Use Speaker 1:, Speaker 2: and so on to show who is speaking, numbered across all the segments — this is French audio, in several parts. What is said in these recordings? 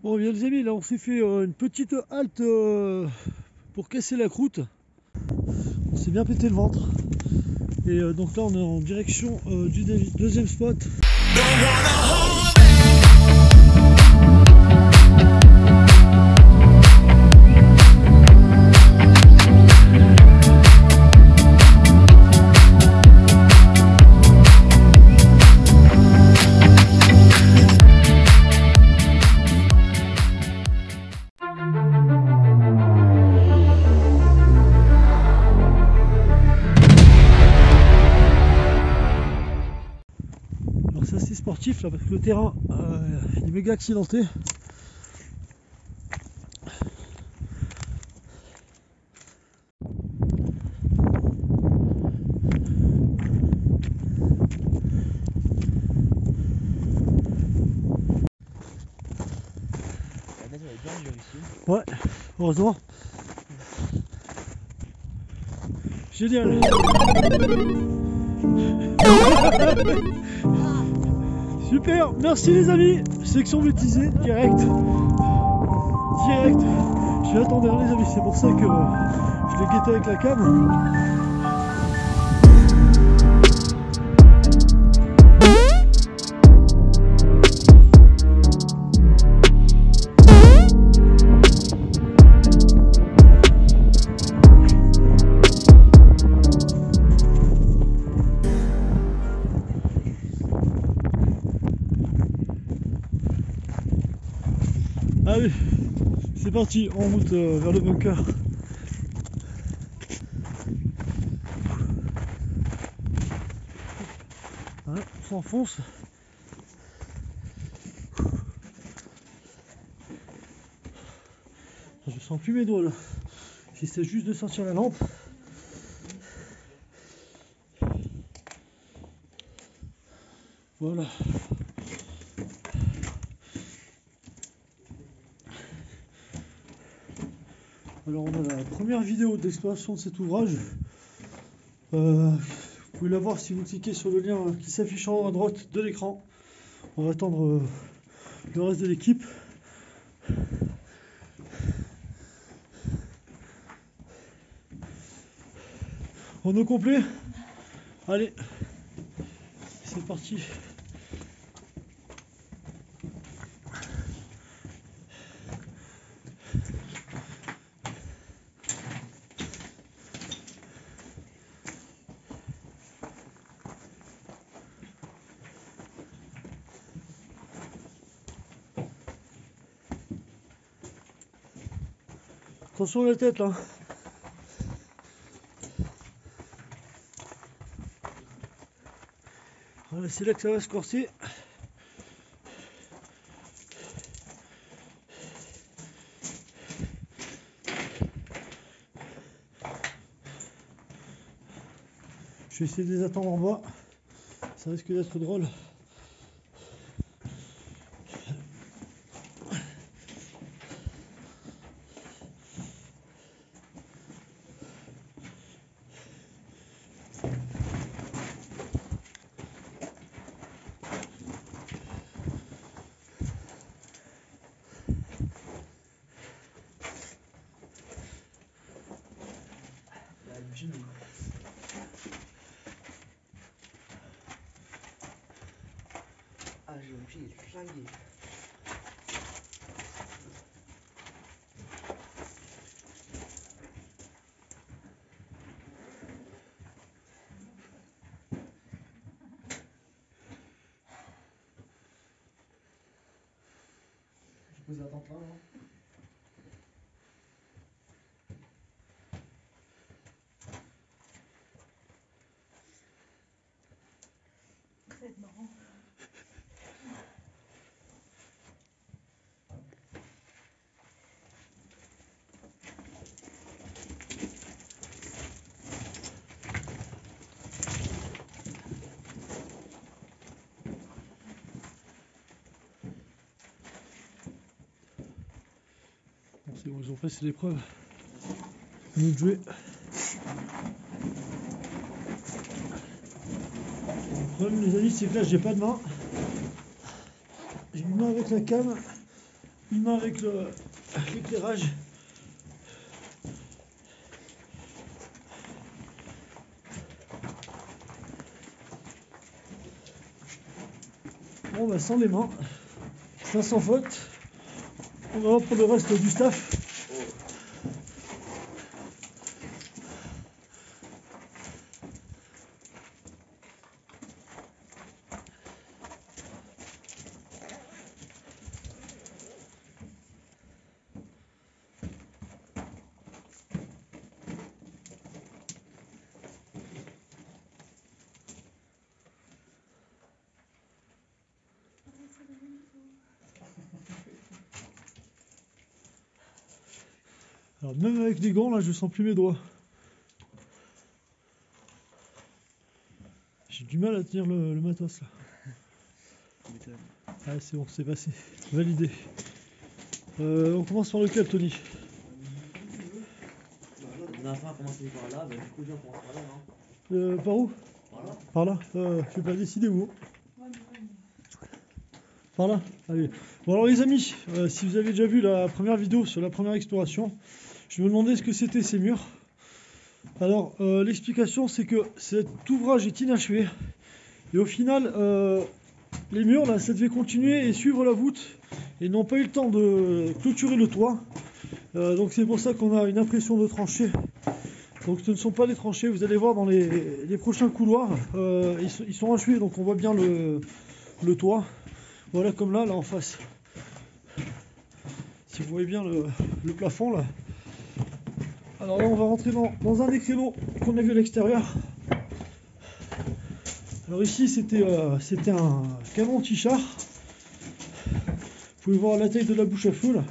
Speaker 1: Bon bien les amis, là on s'est fait une petite halte pour casser la croûte. On s'est bien pété le ventre. Et donc là on est en direction du deuxième spot. C'est assez sportif là parce que le terrain il est méga accidenté. Ouais, heureusement. Génial. Super, merci les amis. Section bêtisée, direct. Je vais attendre les amis, c'est pour ça que je l'ai guetté avec la cam. Allez, c'est parti, en route vers le bunker. Voilà, on s'enfonce. Je sens plus mes doigts là. J'essaie juste de sortir la lampe. Voilà. Alors on a la première vidéo d'exploration de cet ouvrage. Vous pouvez la voir si vous cliquez sur le lien qui s'affiche en haut à droite de l'écran. On va attendre le reste de l'équipe. On est au complet. Allez, c'est parti. Attention à la tête là. Voilà, c'est là que ça va se corser. Je vais essayer de les attendre en bas. Ça risque d'être drôle.
Speaker 2: Ah, j'ai un pied flingué. Je pose la tente là, non?
Speaker 3: Ça va être marrant.
Speaker 1: Bon, c'est bon, ils ont passé l'épreuve. Nous de jouer. Le problème les amis c'est que là j'ai pas de main. J'ai une main avec la cam une main avec l'éclairage. Bon bah sans les mains, ça sans faute. On va voir pour le reste du staff. Alors même avec les gants là je sens plus mes doigts. J'ai du mal à tenir le matos là. Ah c'est bon, c'est passé. Validé. On commence par lequel Tony?
Speaker 2: On a enfin commencé par là, bah du coup on commence par là, non?
Speaker 1: Par où?
Speaker 2: Par là.
Speaker 1: Par là je vais pas décider où. Par là. Allez. Bon alors les amis, si vous avez déjà vu la première vidéo sur la première exploration, je me demandais ce que c'était ces murs. Alors l'explication c'est que cet ouvrage est inachevé et au final les murs là ça devait continuer et suivre la voûte et n'ont pas eu le temps de clôturer le toit. Donc c'est pour ça qu'on a une impression de tranchées. Donc ce ne sont pas des tranchées, vous allez voir dans les prochains couloirs, ils sont achevés donc on voit bien le toit. Voilà comme là en face. Si vous voyez bien le plafond là. Alors là on va rentrer dans un des créneaux qu'on a vu à l'extérieur. Alors ici c'était un canon anti-char. Vous pouvez voir la taille de la bouche à feu là.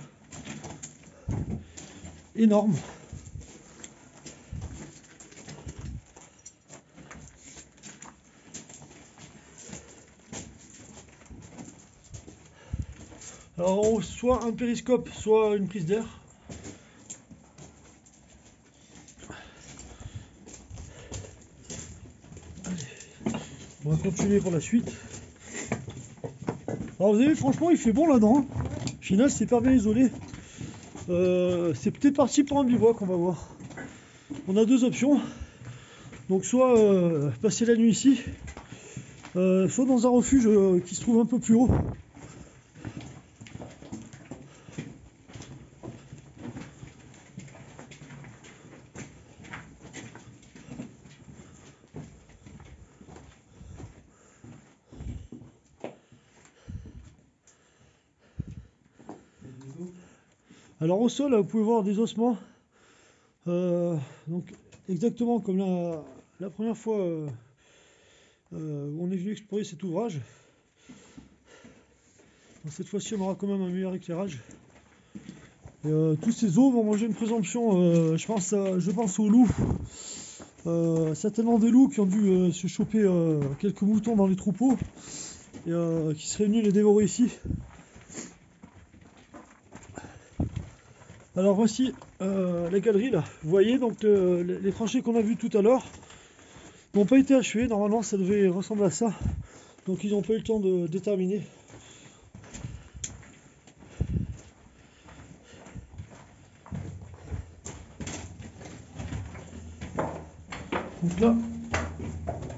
Speaker 1: Énorme. Alors soit un périscope, soit une prise d'air. On va continuer pour la suite. Alors vous avez vu, franchement il fait bon là-dedans. Au final c'est hyper bien isolé. C'est peut-être parti pour un bivouac, on va voir. On a deux options. Donc soit passer la nuit ici, soit dans un refuge qui se trouve un peu plus haut. Alors au sol, là, vous pouvez voir des ossements. Donc exactement comme la première fois où on est venu explorer cet ouvrage. Donc, cette fois-ci, on aura quand même un meilleur éclairage. Et, tous ces os vont manger une présomption. Je pense aux loups. Certainement des loups qui ont dû se choper quelques moutons dans les troupeaux et qui seraient venus les dévorer ici. Alors voici la galerie là, vous voyez donc les tranchées qu'on a vues tout à l'heure n'ont pas été achevées, normalement ça devait ressembler à ça, donc ils n'ont pas eu le temps de déterminer. Donc là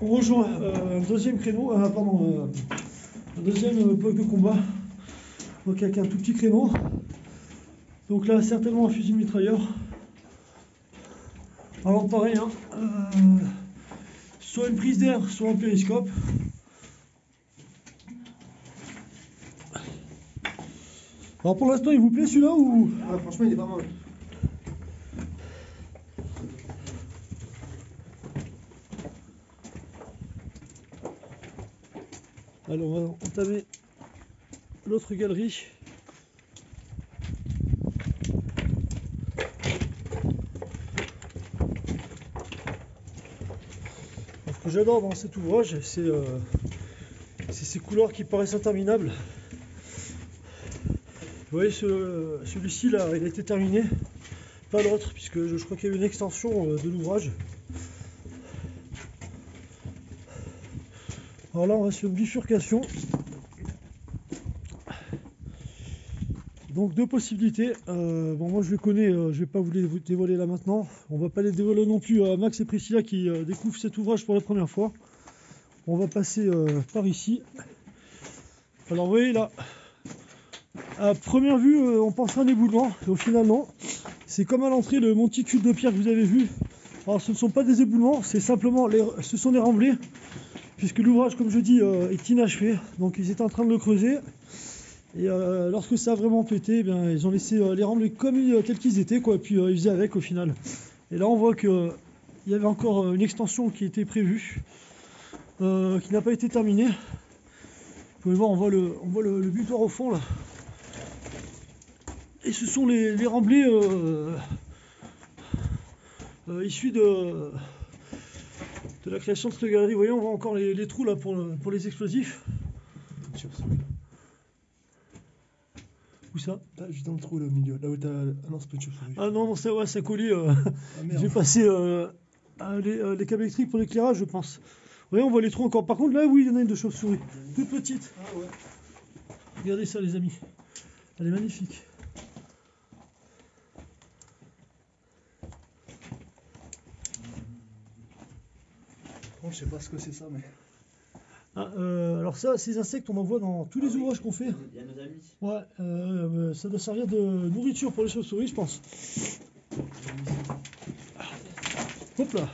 Speaker 1: on rejoint un deuxième créneau, un deuxième bloc de combat, donc avec un tout petit créneau. Donc là, certainement un fusil mitrailleur. Alors pareil, hein, soit une prise d'air, soit un périscope. Alors pour l'instant, il vous plaît celui-là ou...
Speaker 2: Ah, franchement, il est pas mal.
Speaker 1: Alors on va entamer l'autre galerie. Ce que j'adore dans cet ouvrage, c'est ces couloirs qui paraissent interminables. Vous voyez, celui-ci là, il a été terminé, pas l'autre, puisque je crois qu'il y a eu une extension de l'ouvrage. Alors là, on va sur une bifurcation. donc deux possibilités. Bon, moi je les connais, je vais pas vous les dévoiler là maintenant. On va pas les dévoiler non plus à Max et Priscilla qui découvrent cet ouvrage pour la première fois. On va passer par ici. Alors vous voyez là, à première vue on penserait à un éboulement, et au final non. C'est comme à l'entrée le monticule de pierre que vous avez vu. Alors ce ne sont pas des éboulements, c'est simplement ce sont des remblais, puisque l'ouvrage comme je dis est inachevé. Donc ils étaient en train de le creuser. Et lorsque ça a vraiment pété, eh bien, ils ont laissé les remblais tels qu'ils étaient, quoi, et puis ils faisaient avec au final. Et là on voit qu'il y avait encore une extension qui était prévue, qui n'a pas été terminée. Vous pouvez voir, on voit le butoir au fond là. Et ce sont les remblais issus de la création de cette galerie. Vous voyez, on voit encore les trous là pour les explosifs. Où ça?
Speaker 4: Là, juste dans le trou là au milieu, là où t'as. Ah non, c'est pas une chauve-souris.
Speaker 1: Ah non, ça, ouais, ça coulait.
Speaker 4: Ah merde.
Speaker 1: J'ai passé les câbles électriques pour l'éclairage, je pense. Vous voyez, on voit les trous encore. Par contre, là, oui, il y en a une de chauve-souris. Toute petite.
Speaker 4: Ah ouais.
Speaker 1: Regardez ça, les amis. Elle est magnifique.
Speaker 4: Bon, je sais pas ce que c'est ça, mais.
Speaker 1: Ah, alors ça, ces insectes, on en voit dans tous les ouvrages qu'on fait.
Speaker 2: Il y a nos amis.
Speaker 1: Ouais, ça doit servir de nourriture pour les chauves-souris, je pense. Hop là.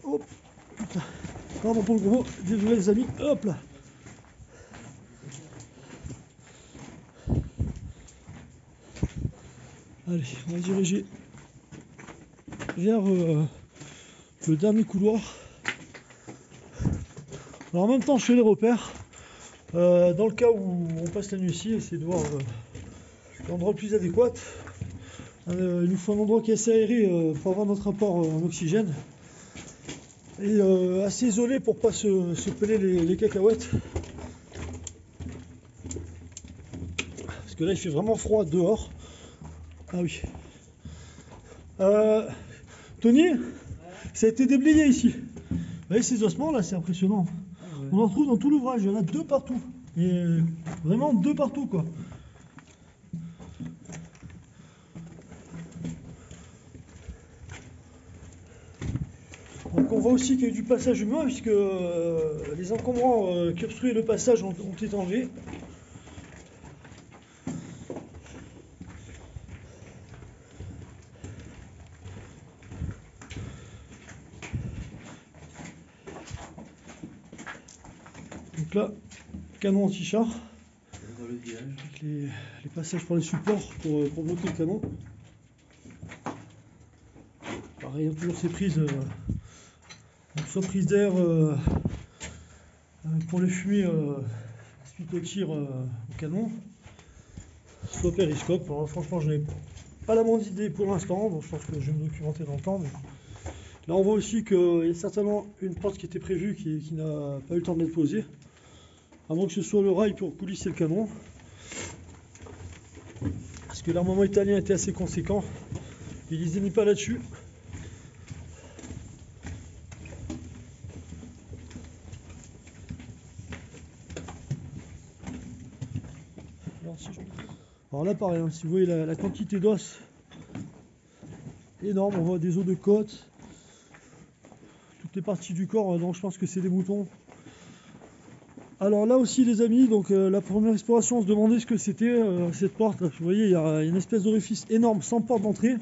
Speaker 1: Hop. Putain. Pardon pour le gros. Désolé les amis. Hop là. Allez, on va diriger vers le dernier couloir. Alors en même temps je fais les repères. Dans le cas où on passe la nuit ici, essayer de voir l'endroit le plus adéquat. Il nous faut un endroit qui est assez aéré pour avoir notre apport en oxygène. Et assez isolé pour pas se peler les cacahuètes. Parce que là il fait vraiment froid dehors. Ah oui. Tony, ça a été déblayé ici. Vous voyez ces ossements là, c'est impressionnant. On en trouve dans tout l'ouvrage, il y en a deux partout. Et vraiment deux partout quoi. Donc on voit aussi qu'il y a eu du passage humain puisque les encombrants qui obstruaient le passage ont été enlevés. Donc là, canon anti-char,
Speaker 2: On voit le village.
Speaker 1: avec les passages pour les supports pour bloquer le canon. Pareil, hein, toujours ces prises, soit prise d'air pour les fumées suite au tir au canon, soit périscope. Alors, franchement, je n'ai pas la moindre idée pour l'instant, donc je pense que je vais me documenter dans le temps. Mais... Là, on voit aussi qu'il y a certainement une porte qui était prévue qui n'a pas eu le temps d'être posée. Avant que ce soit le rail pour coulisser le canon. Parce que l'armement italien était assez conséquent. Il ne les pas là-dessus. Alors là pareil, hein, si vous voyez la quantité d'os énorme, on voit des os de côte. Toutes les parties du corps, donc je pense que c'est des moutons. Alors là aussi les amis, donc la première exploration, on se demandait ce que c'était cette porte. Vous voyez, il y a une espèce d'orifice énorme sans porte d'entrée.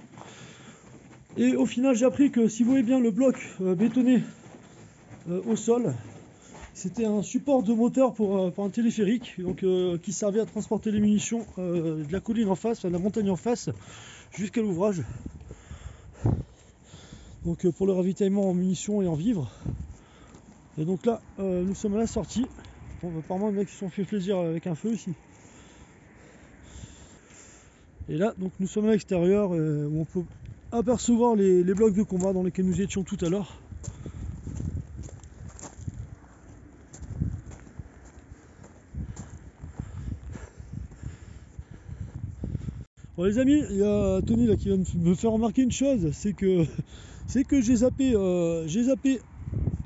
Speaker 1: Et au final j'ai appris que si vous voyez bien le bloc bétonné au sol, c'était un support de moteur pour un téléphérique, donc qui servait à transporter les munitions de la colline en face, de la montagne en face, jusqu'à l'ouvrage. Donc pour le ravitaillement en munitions et en vivres. Et donc là, nous sommes à la sortie. Bon, apparemment, les mecs se sont fait plaisir avec un feu ici. Et là, donc nous sommes à l'extérieur où on peut apercevoir les blocs de combat dans lesquels nous étions tout à l'heure. Bon les amis, il y a Tony là qui vient de me faire remarquer une chose, c'est que j'ai zappé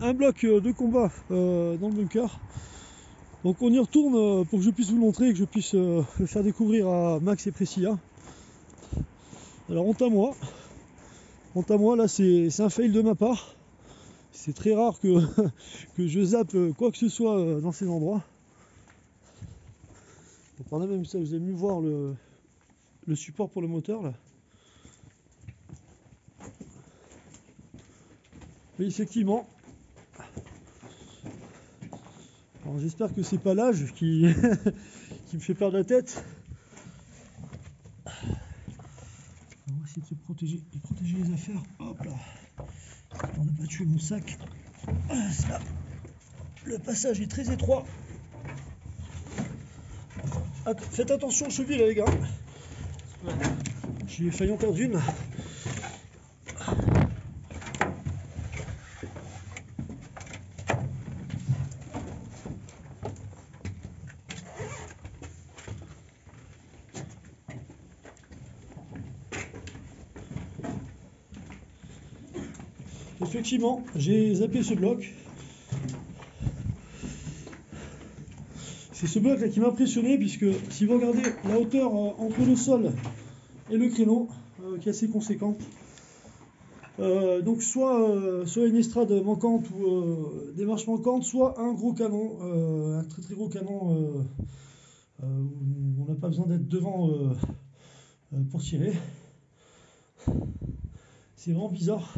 Speaker 1: un bloc de combat dans le bunker. Donc on y retourne pour que je puisse vous le montrer et que je puisse le faire découvrir à Max et Priscilla. Alors honte à moi, là c'est un fail de ma part. C'est très rare que, que je zappe quoi que ce soit dans ces endroits. Donc par là même ça, vous avez mieux voir le support pour le moteur là. Oui, effectivement. Alors j'espère que c'est pas l'âge qui, qui me fait perdre la tête. On va essayer de se protéger et protéger les affaires. Hop là. On n'a pas tué mon sac. Ah, ça. Le passage est très étroit. Faites attention au cheville là les gars. J'ai failli en perdre une. Effectivement, j'ai zappé ce bloc. C'est ce bloc là qui m'a impressionné puisque si vous regardez la hauteur entre le sol et le créneau qui est assez conséquente. Donc soit une estrade manquante ou des marches manquantes, soit un gros canon, un très très gros canon où on n'a pas besoin d'être devant pour tirer. C'est vraiment bizarre.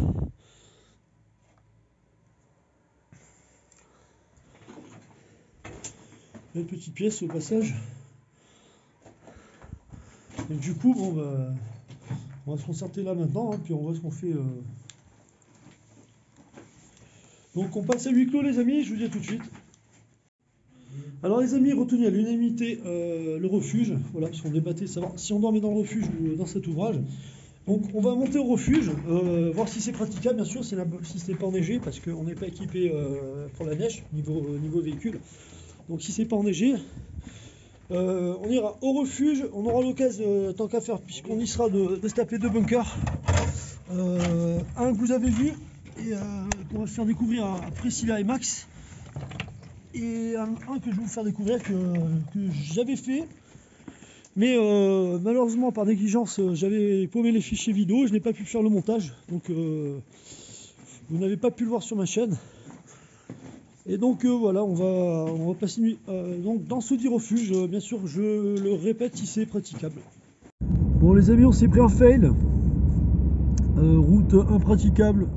Speaker 1: Une petite pièce au passage. Et du coup, bon bah, on va se concerter là maintenant, hein, puis on voit ce qu'on fait. Donc on passe à huis clos les amis, je vous dis à tout de suite. Alors les amis, retenu à l'unanimité le refuge, voilà, parce qu'on débattait savoir si on dormait dans le refuge ou dans cet ouvrage. Donc on va monter au refuge, voir si c'est praticable, bien sûr, si ce n'est pas enneigé, parce qu'on n'est pas équipé pour la neige, niveau véhicule. Donc si c'est pas enneigé, on ira au refuge, on aura l'occasion, tant qu'à faire, puisqu'on y sera, de se taper deux bunkers. Un que vous avez vu, et qu'on va faire découvrir à Priscilla et Max. Et un que je vais vous faire découvrir que j'avais fait. Mais malheureusement par négligence j'avais paumé les fichiers vidéo, je n'ai pas pu faire le montage. Donc vous n'avez pas pu le voir sur ma chaîne. Et donc voilà, on va passer une nuit donc dans ce dit refuge, bien sûr je le répète si c'est praticable. Bon les amis, on s'est pris un fail, route impraticable